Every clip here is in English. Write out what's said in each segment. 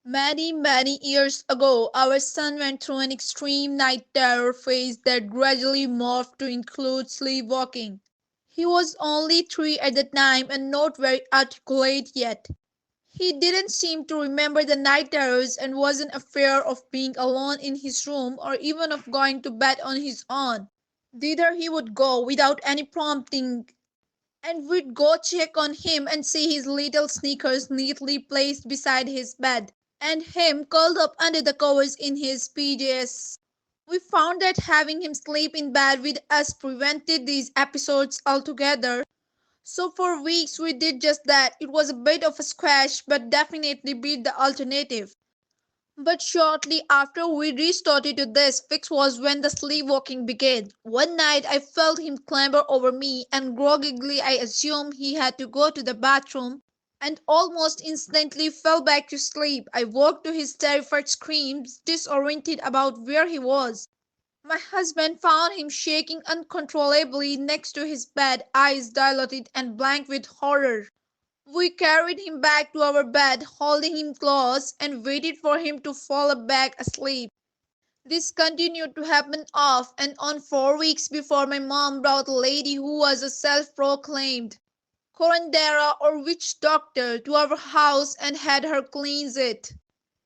Many, many years ago, our son went through an extreme night terror phase that gradually morphed to include sleepwalking. He was only 3 at the time and not very articulate yet. He didn't seem to remember the night terrors and wasn't afraid of being alone in his room or even of going to bed on his own. Thither he would go without any prompting, and we'd go check on him and see his little sneakers neatly placed beside his bed, and him curled up under the covers in his PJs. We found that having him sleep in bed with us prevented these episodes altogether. So for weeks we did just that. It was a bit of a squash, but definitely beat the alternative. But shortly after we resorted to this fix was when the sleepwalking began. One night I felt him clamber over me, and groggily I assumed he had to go to the bathroom, and almost instantly fell back to sleep. I woke to his terrified screams, disoriented about where he was. My husband found him shaking uncontrollably next to his bed, eyes dilated and blank with horror. We carried him back to our bed, holding him close, and waited for him to fall back asleep. This continued to happen off and on for weeks before my mom brought a lady who was a self-proclaimed curandera or witch doctor to our house and had her cleanse it.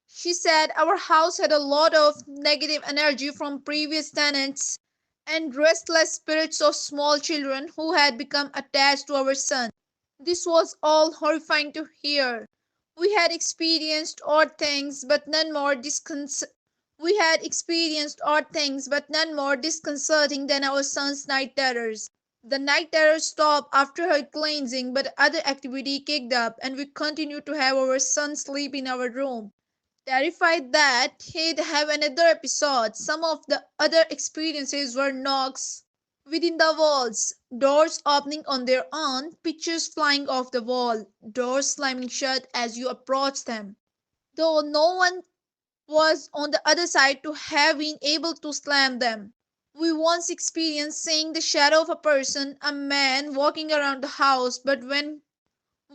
She said our house had a lot of negative energy from previous tenants and restless spirits of small children who had become attached to our son. This was all horrifying to hear. We had experienced odd things, but none more disconcerting than our son's night terrors. The night terrors stopped after her cleansing, but other activity kicked up, and we continued to have our son sleep in our room, terrified that he'd have another episode. Some of the other experiences were knocks within the walls, doors opening on their own, pictures flying off the wall, doors slamming shut as you approach them, though no one was on the other side to have been able to slam them. We once experienced seeing the shadow of a person, a man, walking around the house, but when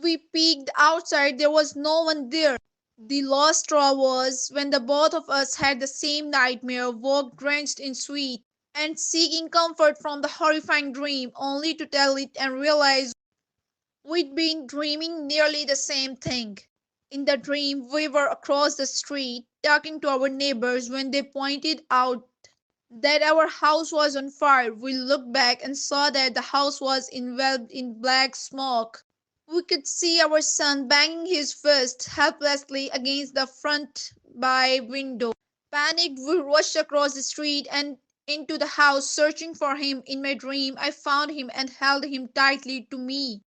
we peeked outside there was no one there. The last straw was when the both of us had the same nightmare, woke drenched in sweat and seeking comfort from the horrifying dream, only to tell it and realize we'd been dreaming nearly the same thing. In the dream, we were across the street talking to our neighbors when they pointed out that our house was on fire. We looked back and saw that the house was enveloped in black smoke. We could see our son banging his fist helplessly against the front bay window. Panicked, we rushed across the street and into the house, searching for him. In my dream, I found him and held him tightly to me.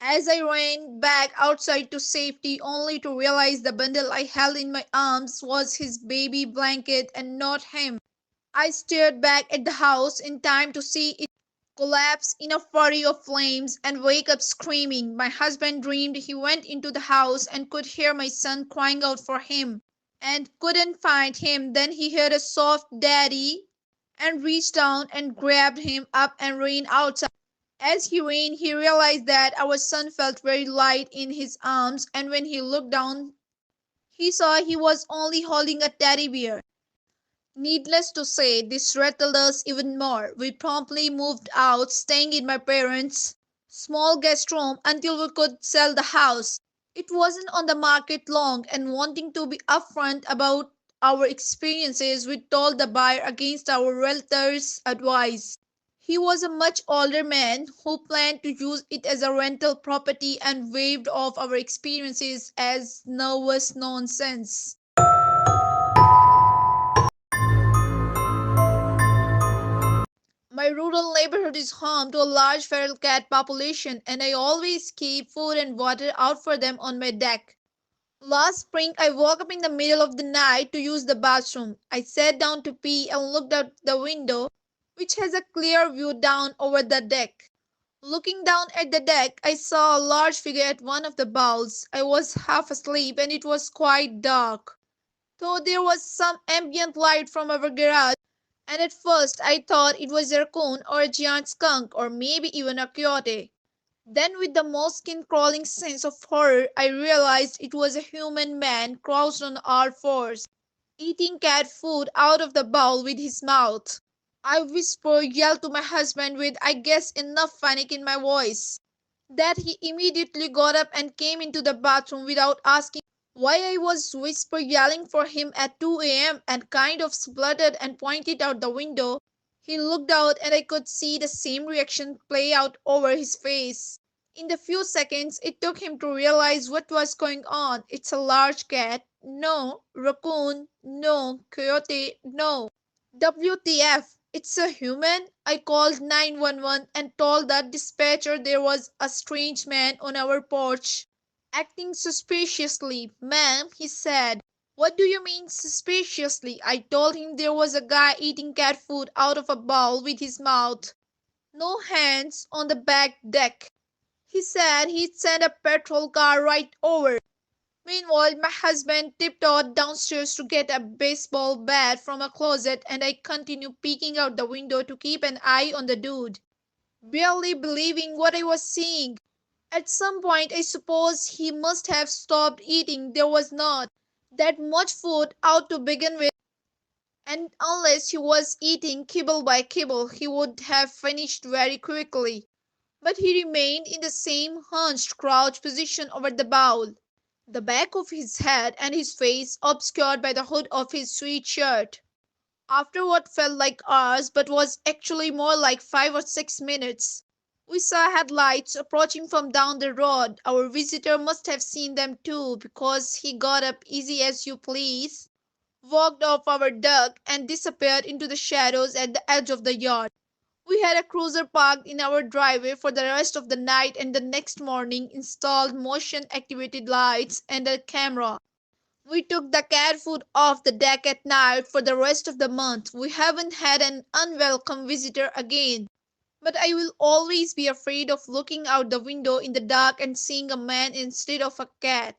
As I ran back outside to safety, only to realize the bundle I held in my arms was his baby blanket and not him. I stared back at the house in time to see it collapse in a flurry of flames and wake up screaming. My husband dreamed he went into the house and could hear my son crying out for him and couldn't find him. Then he heard a soft daddy and reached down and grabbed him up and ran outside. As he ran, he realized that our son felt very light in his arms, and when he looked down, he saw he was only holding a teddy bear. Needless to say, this rattled us even more. We promptly moved out, staying in my parents' small guest room until we could sell the house. It wasn't on the market long, and wanting to be upfront about our experiences, we told the buyer against our realtor's advice. He was a much older man who planned to use it as a rental property and waved off our experiences as nervous nonsense. My rural neighborhood is home to a large feral cat population, and I always keep food and water out for them on my deck. Last spring, I woke up in the middle of the night to use the bathroom. I sat down to pee and looked out the window, which has a clear view down over the deck. Looking down at the deck, I saw a large figure at one of the bowls. I was half asleep and it was quite dark, though there was some ambient light from our garage, and at first I thought it was a raccoon or a giant skunk or maybe even a coyote. Then, with the most skin crawling sense of horror, I realized it was a human man crouched on all fours, eating cat food out of the bowl with his mouth. I yelled to my husband with, I guess, enough panic in my voice, that he immediately got up and came into the bathroom without asking why I was whisper yelling for him at 2 a.m. and kind of spluttered and pointed out the window. He looked out and I could see the same reaction play out over his face. In the few seconds it took him to realize what was going on. It's a large cat. No. Raccoon. No. Coyote. No. WTF? It's a human? I called 911 and told the dispatcher there was a strange man on our porch, acting suspiciously. Ma'am, he said. What do you mean suspiciously? I told him there was a guy eating cat food out of a bowl with his mouth. No hands on the back deck. He said he'd send a patrol car right over. Meanwhile, my husband tiptoed downstairs to get a baseball bat from a closet, and I continued peeking out the window to keep an eye on the dude, barely believing what I was seeing. At some point, I suppose he must have stopped eating. There was not that much food out to begin with, and unless he was eating kibble by kibble, he would have finished very quickly. But he remained in the same hunched crouch position over the bowl, the back of his head and his face obscured by the hood of his sweatshirt. After what felt like hours but was actually more like 5 or 6 minutes, we saw headlights approaching from down the road. Our visitor must have seen them too, because he got up easy as you please, walked off our dock, and disappeared into the shadows at the edge of the yard. We had a cruiser parked in our driveway for the rest of the night and the next morning installed motion activated lights and a camera. We took the cat food off the deck at night for the rest of the month. We haven't had an unwelcome visitor again. But I will always be afraid of looking out the window in the dark and seeing a man instead of a cat.